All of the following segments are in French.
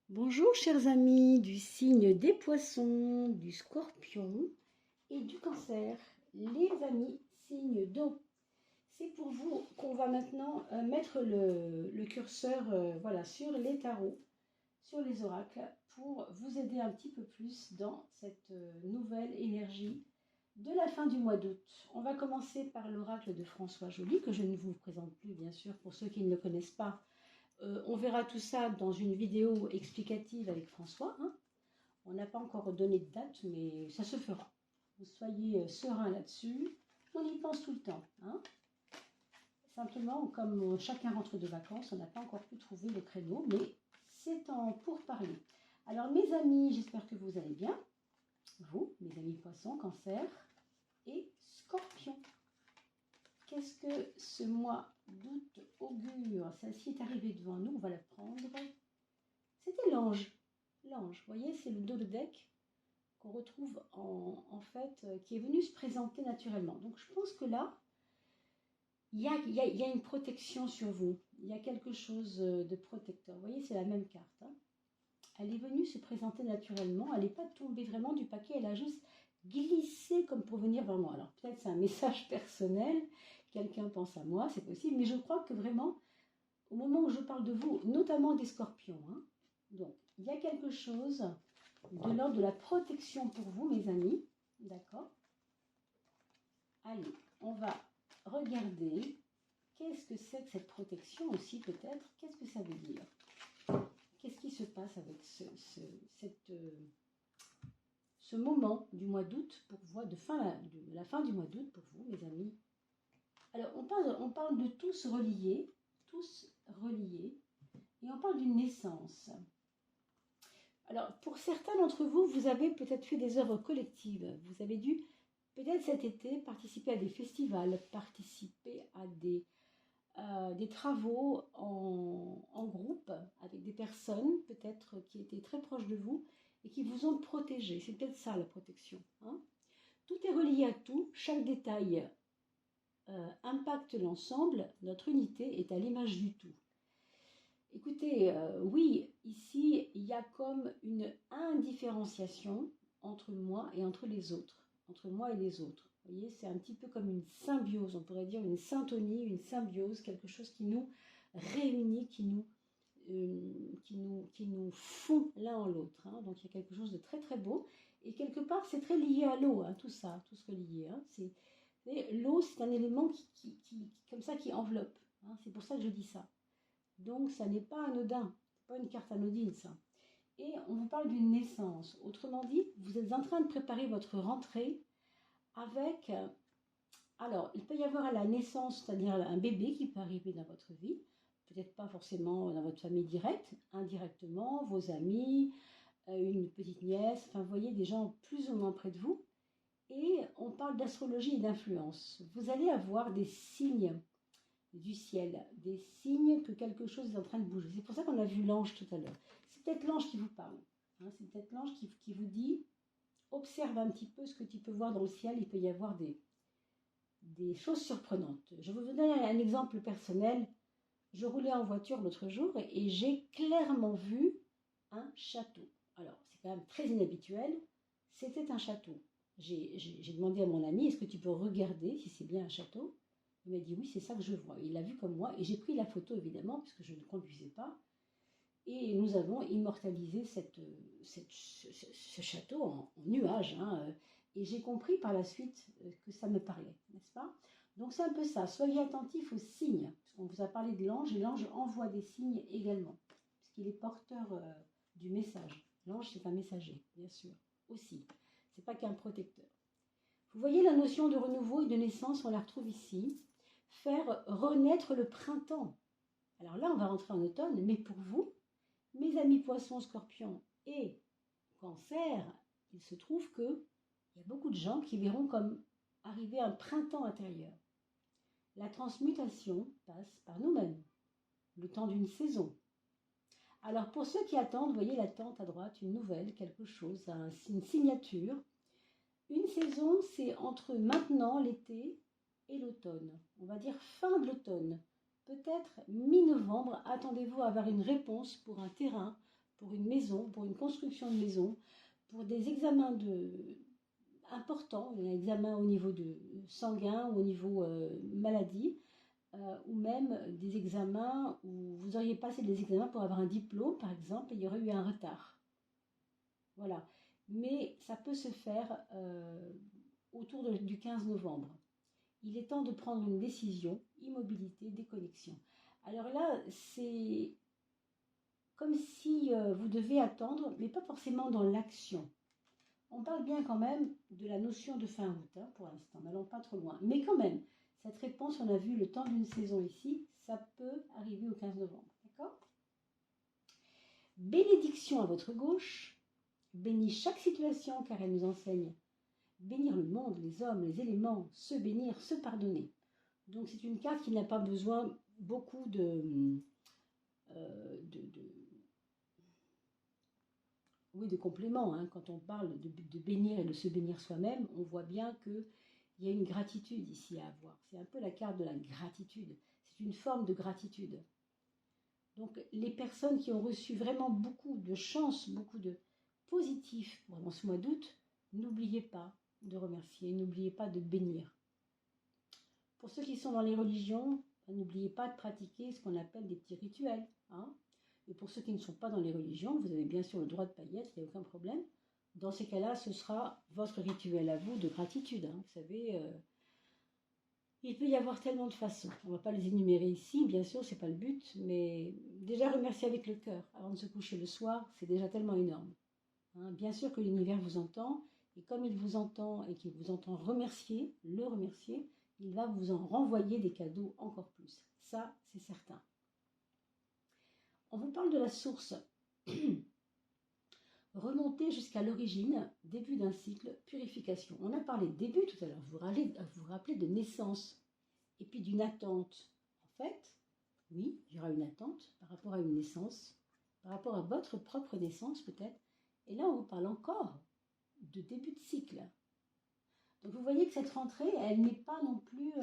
Bonjour chers amis du signe des poissons, du scorpion et du cancer, les amis signes d'eau. C'est pour vous qu'on va maintenant mettre le curseur voilà, sur les tarots, sur les oracles, pour vous aider un petit peu plus dans cette nouvelle énergie de la fin du mois d'août. On va commencer par l'oracle de François Joly, que je ne vous présente plus bien sûr pour ceux qui ne le connaissent pas. On verra tout ça dans une vidéo explicative avec François. On n'a pas encore donné de date, mais ça se fera. Vous soyez serein là-dessus. On y pense tout le temps. Simplement, comme chacun rentre de vacances, on n'a pas encore pu trouver le créneau, mais c'est en pourparlers. Alors mes amis, j'espère que vous allez bien. Vous, mes amis poissons, cancer et scorpion. Qu'est-ce que ce mois d'août augure? Celle-ci est arrivée devant nous, on va la prendre. C'était l'ange. L'ange, vous voyez, c'est le dos de deck qu'on retrouve en fait, qui est venu se présenter naturellement. Donc je pense que là, il y a une protection sur vous. Il y a quelque chose de protecteur. Vous voyez, c'est la même carte. Elle est venue se présenter naturellement. Elle n'est pas tombée vraiment du paquet. Elle a juste glissé comme pour venir vers moi. Alors peut-être c'est un message personnel. Quelqu'un pense à moi, c'est possible. Mais je crois que vraiment, au moment où je parle de vous, notamment des scorpions, donc il y a quelque chose de l'ordre de la protection pour vous, mes amis. D'accord? Allez, on va regarder qu'est-ce que c'est que cette protection aussi, peut-être. Qu'est-ce que ça veut dire? Qu'est-ce qui se passe avec ce moment du mois d'août pour vous, de la fin du mois d'août pour vous, mes amis? Alors, on parle de tous reliés, et on parle d'une naissance. Alors, pour certains d'entre vous, vous avez peut-être fait des œuvres collectives. Vous avez dû, peut-être cet été, participer à des festivals, participer à des travaux en groupe avec des personnes, peut-être qui étaient très proches de vous et qui vous ont protégé. C'est peut-être ça, la protection. Tout est relié à tout. Chaque détail impacte l'ensemble. Notre unité est à l'image du tout. Écoutez, oui, ici, il y a comme une indifférenciation entre moi et entre les autres, entre moi et les autres. Vous voyez, c'est un petit peu comme une symbiose, on pourrait dire une syntonie, une symbiose, quelque chose qui nous réunit, qui nous fond l'un en l'autre. Donc, il y a quelque chose de très, très beau. Et quelque part, c'est très lié à l'eau, tout ça, tout ce relié. L'eau, c'est un élément comme ça, qui enveloppe. C'est pour ça que je dis ça. Donc, ça n'est pas anodin, ce n'est pas une carte anodine, ça. Et on vous parle d'une naissance. Autrement dit, vous êtes en train de préparer votre rentrée avec... Alors, il peut y avoir à la naissance, c'est-à-dire un bébé qui peut arriver dans votre vie, peut-être pas forcément dans votre famille directe, indirectement, vos amis, une petite nièce, enfin, vous voyez, des gens plus ou moins près de vous. Et on parle d'astrologie et d'influence. Vous allez avoir des signes du ciel, des signes que quelque chose est en train de bouger. C'est pour ça qu'on a vu l'ange tout à l'heure. C'est peut-être l'ange qui vous parle. C'est peut-être l'ange qui vous dit, observe un petit peu ce que tu peux voir dans le ciel, il peut y avoir des choses surprenantes. Je vais vous donner un exemple personnel. Je roulais en voiture l'autre jour et j'ai clairement vu un château. Alors, c'est quand même très inhabituel. C'était un château. J'ai demandé à mon ami, est-ce que tu peux regarder si c'est bien un château? Il m'a dit oui, c'est ça que je vois. Il l'a vu comme moi et j'ai pris la photo évidemment puisque je ne conduisais pas. Et nous avons immortalisé ce château en nuage. Et j'ai compris par la suite que ça me parlait, n'est-ce pas? Donc c'est un peu ça. Soyez attentifs aux signes. Parce qu'on vous a parlé de l'ange et l'ange envoie des signes également. Puisqu'il est porteur du message. L'ange, c'est un messager, bien sûr, aussi. C'est pas qu'un protecteur. Vous voyez la notion de renouveau et de naissance, on la retrouve ici. Faire renaître le printemps. Alors là, on va rentrer en automne, mais pour vous, mes amis poissons, scorpions et cancer, il se trouve qu'il y a beaucoup de gens qui verront comme arriver un printemps intérieur. La transmutation passe par nous-mêmes, le temps d'une saison. Alors pour ceux qui attendent, vous voyez l'attente à droite, une nouvelle, quelque chose, une signature. Une saison, c'est entre maintenant, l'été, et l'automne. On va dire fin de l'automne. Peut-être mi-novembre, attendez-vous à avoir une réponse pour un terrain, pour une maison, pour une construction de maison, pour des examens importants, un examen au niveau sanguin ou au niveau maladie, ou même des examens où vous auriez passé des examens pour avoir un diplôme, par exemple, et il y aurait eu un retard. Voilà. Mais ça peut se faire autour du 15 novembre. Il est temps de prendre une décision, immobilité, déconnexion. Alors là, c'est comme si vous devez attendre, mais pas forcément dans l'action. On parle bien quand même de la notion de fin août, hein, pour l'instant, n'allons pas trop loin. Mais quand même, cette réponse, on a vu le temps d'une saison ici, ça peut arriver au 15 novembre, d'accord? Bénédiction à votre gauche, bénis chaque situation car elle nous enseigne. Bénir le monde, les hommes, les éléments, se bénir, se pardonner. Donc c'est une carte qui n'a pas besoin beaucoup de compléments. Hein. Quand on parle de bénir et de se bénir soi-même, on voit bien qu'il y a une gratitude ici à avoir. C'est un peu la carte de la gratitude. C'est une forme de gratitude. Donc les personnes qui ont reçu vraiment beaucoup de chance, beaucoup de positif pendant ce mois d'août, n'oubliez pas de remercier, n'oubliez pas de bénir. Pour ceux qui sont dans les religions, n'oubliez pas de pratiquer ce qu'on appelle des petits rituels. Hein. Et pour ceux qui ne sont pas dans les religions, vous avez bien sûr le droit de paillettes, il n'y a aucun problème. Dans ces cas-là, ce sera votre rituel à vous de gratitude. Hein. Vous savez, il peut y avoir tellement de façons. On ne va pas les énumérer ici, bien sûr, ce n'est pas le but, mais déjà remercier avec le cœur avant de se coucher le soir, c'est déjà tellement énorme. Hein. Bien sûr que l'univers vous entend, et comme il vous entend et qu'il vous entend remercier, il va vous en renvoyer des cadeaux encore plus. Ça, c'est certain. On vous parle de la source. Remonter jusqu'à l'origine, début d'un cycle, purification. On a parlé de début tout à l'heure, vous vous rappelez de naissance et puis d'une attente. En fait, oui, il y aura une attente par rapport à une naissance, par rapport à votre propre naissance peut-être. Et là, on vous parle encore de début de cycle. Donc vous voyez que cette rentrée, elle n'est pas non plus...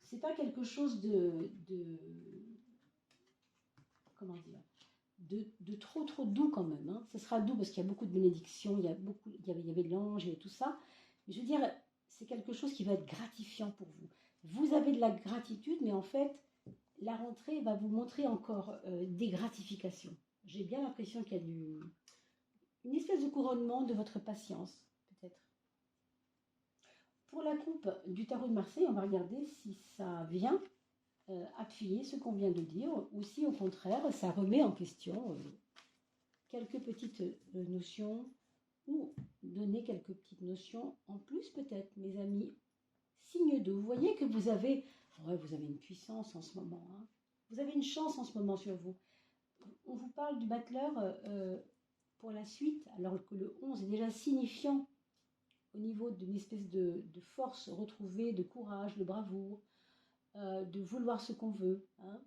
c'est pas quelque chose comment dire, de trop doux quand même. Hein. Ce sera doux parce qu'il y a beaucoup de bénédictions, il y avait l'ange et tout ça. Mais je veux dire, c'est quelque chose qui va être gratifiant pour vous. Vous avez de la gratitude, mais en fait, la rentrée va vous montrer encore des gratifications. J'ai bien l'impression qu'il y a une espèce de couronnement de votre patience, peut-être. Pour la coupe du tarot de Marseille, on va regarder si ça vient appuyer ce qu'on vient de dire, ou si au contraire, ça remet en question quelques petites notions, ou donner quelques petites notions en plus peut-être, mes amis. Signe 2, vous voyez que vous avez une puissance en ce moment, hein. Vous avez une chance en ce moment sur vous. On vous parle du battleur pour la suite, alors que le 11 est déjà signifiant au niveau d'une espèce de force retrouvée, de courage, de bravoure, de vouloir ce qu'on veut. Hein.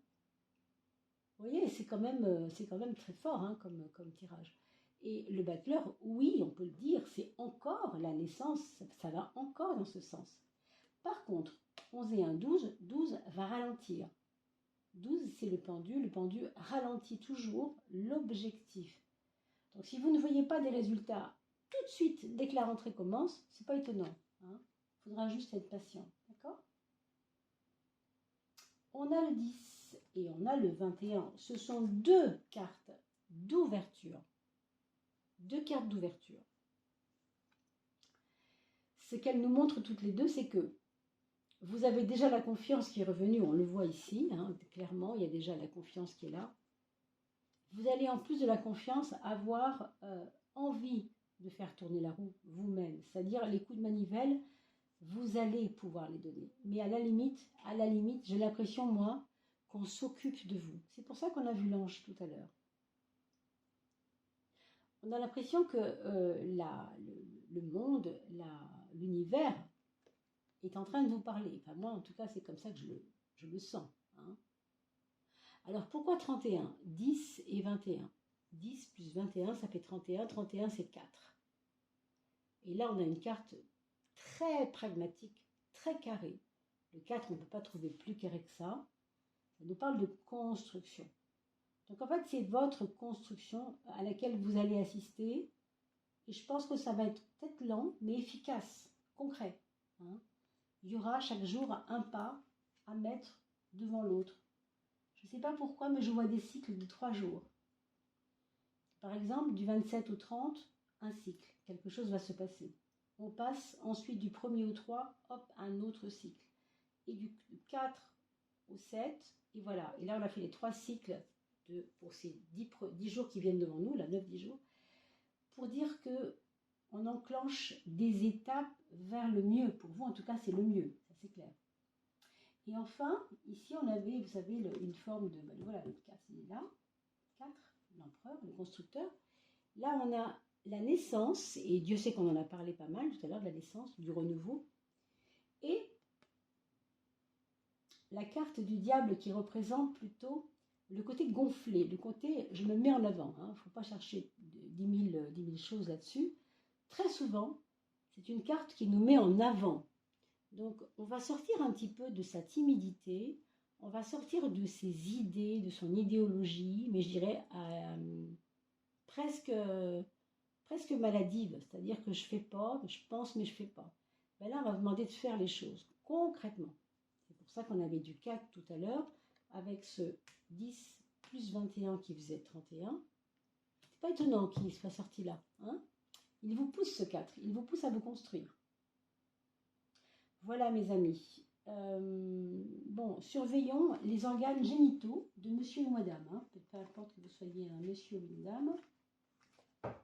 Vous voyez, c'est quand même très fort hein, comme tirage. Et le battleur, oui, on peut le dire, c'est encore la naissance, ça va encore dans ce sens. Par contre, 11 et 1, 12, 12 va ralentir. 12, c'est le pendu ralentit toujours l'objectif. Donc si vous ne voyez pas des résultats tout de suite, dès que la rentrée commence, c'est pas étonnant. Hein. Il faudra juste être patient, d'accord ? On a le 10 et on a le 21. Ce sont deux cartes d'ouverture. Deux cartes d'ouverture. Ce qu'elles nous montrent toutes les deux, c'est que vous avez déjà la confiance qui est revenue, on le voit ici, hein, clairement, il y a déjà la confiance qui est là. Vous allez en plus de la confiance avoir envie de faire tourner la roue vous-même, c'est-à-dire les coups de manivelle, vous allez pouvoir les donner. Mais à la limite, j'ai l'impression, moi, qu'on s'occupe de vous. C'est pour ça qu'on a vu l'ange tout à l'heure. On a l'impression que le monde, l'univers est en train de vous parler. Enfin, moi, en tout cas, c'est comme ça que je le sens. Hein. Alors, pourquoi 31 ? 10 et 21. 10 plus 21, ça fait 31. 31, c'est 4. Et là, on a une carte très pragmatique, très carrée. Le 4, on ne peut pas trouver plus carré que ça. Ça nous parle de construction. Donc en fait, c'est votre construction à laquelle vous allez assister. Et je pense que ça va être peut-être lent, mais efficace, concret. Hein. Il y aura chaque jour un pas à mettre devant l'autre. Je ne sais pas pourquoi, mais je vois des cycles de 3 jours. Par exemple, du 27 au 30, un cycle. Quelque chose va se passer. On passe ensuite du 1er au 3, hop, un autre cycle. Et du 4 au 7, et voilà. Et là, on a fait les 3 cycles pour ces 10 jours qui viennent devant nous, là, 9-10 jours, pour dire que on enclenche des étapes vers le mieux. Pour vous, en tout cas, c'est le mieux, ça c'est clair. Et enfin, ici, on avait, vous savez, une forme de... Ben voilà, le 4, c'est là. 4, l'empereur, le constructeur. Là, on a la naissance, et Dieu sait qu'on en a parlé pas mal tout à l'heure, de la naissance, du renouveau. Et la carte du diable qui représente plutôt le côté gonflé, le côté je me mets en avant. Il ne faut pas chercher 10 000 choses là-dessus. Très souvent, c'est une carte qui nous met en avant. Donc, on va sortir un petit peu de sa timidité, on va sortir de ses idées, de son idéologie, mais je dirais presque maladive, c'est-à-dire que je fais pas, je pense mais je fais pas. Ben là, on va vous demander de faire les choses concrètement. C'est pour ça qu'on avait du 4 tout à l'heure, avec ce 10 plus 21 qui faisait 31. C'est pas étonnant qu'il soit sorti là. Hein, il vous pousse ce 4, il vous pousse à vous construire. Voilà mes amis. Bon, surveillons les organes génitaux de monsieur ou madame. Hein. Peu importe que vous soyez un monsieur ou une dame.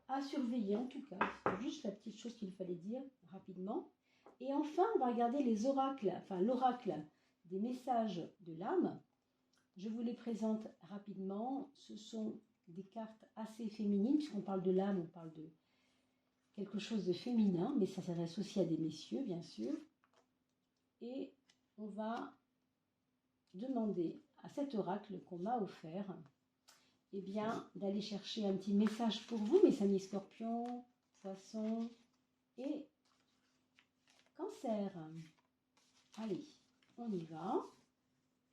À surveiller en tout cas. C'est juste la petite chose qu'il fallait dire rapidement. Et enfin, on va regarder les oracles, enfin l'oracle des messages de l'âme. Je vous les présente rapidement. Ce sont des cartes assez féminines, puisqu'on parle de l'âme, on parle de quelque chose de féminin, mais ça s'adresse aussi à des messieurs, bien sûr. Et on va demander à cet oracle qu'on m'a offert, eh bien, d'aller chercher un petit message pour vous, mes amis scorpions, poissons et cancer. Allez, on y va.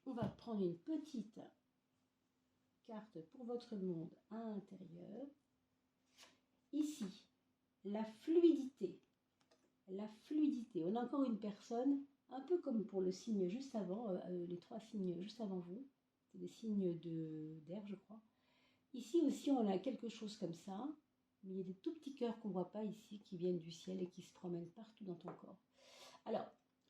On va prendre une petite carte pour votre monde intérieur. Ici, la fluidité. La fluidité. On a encore une personne, un peu comme pour le signe juste avant, les 3 signes juste avant vous. C'est des signes d'air, je crois. Ici aussi, on a quelque chose comme ça. Mais il y a des tout petits cœurs qu'on ne voit pas ici, qui viennent du ciel et qui se promènent partout dans ton corps. Alors,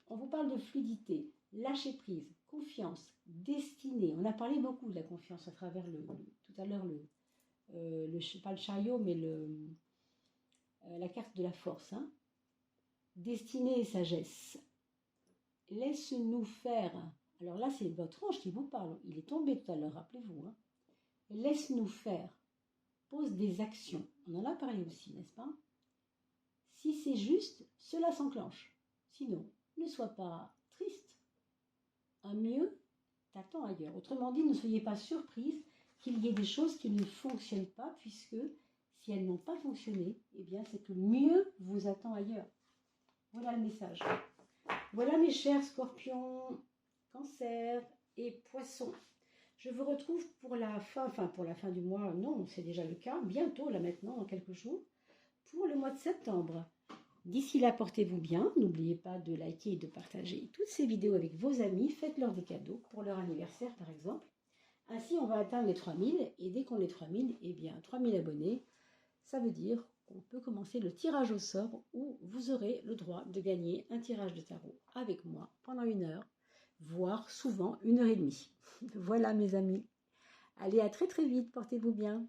on vous parle de fluidité, lâcher prise, confiance, destinée. On a parlé beaucoup de la confiance à travers tout à l'heure, pas le chariot, mais la carte de la force. Hein. Destinée et sagesse. Laisse-nous faire. Alors là, c'est votre ange qui vous parle. Il est tombé tout à l'heure, rappelez-vous. Hein. Laisse-nous faire. Pose des actions. On en a parlé aussi, n'est-ce pas? Si c'est juste, cela s'enclenche. Sinon, ne sois pas triste. Un mieux t'attend ailleurs. Autrement dit, ne soyez pas surprise qu'il y ait des choses qui ne fonctionnent pas, puisque si elles n'ont pas fonctionné, eh bien c'est que mieux vous attend ailleurs. Voilà le message. Voilà mes chers scorpions, cancer et poissons. Je vous retrouve pour la fin du mois, non, c'est déjà le cas, bientôt là maintenant, dans quelques jours, pour le mois de septembre. D'ici là, portez-vous bien. N'oubliez pas de liker et de partager toutes ces vidéos avec vos amis. Faites-leur des cadeaux pour leur anniversaire, par exemple. Ainsi, on va atteindre les 3000. Et dès qu'on est 3000, eh bien, 3000 abonnés, ça veut dire qu'on peut commencer le tirage au sort où vous aurez le droit de gagner un tirage de tarot avec moi pendant 1 heure, voire souvent 1 heure et demie. Voilà, mes amis. Allez, à très très vite. Portez-vous bien.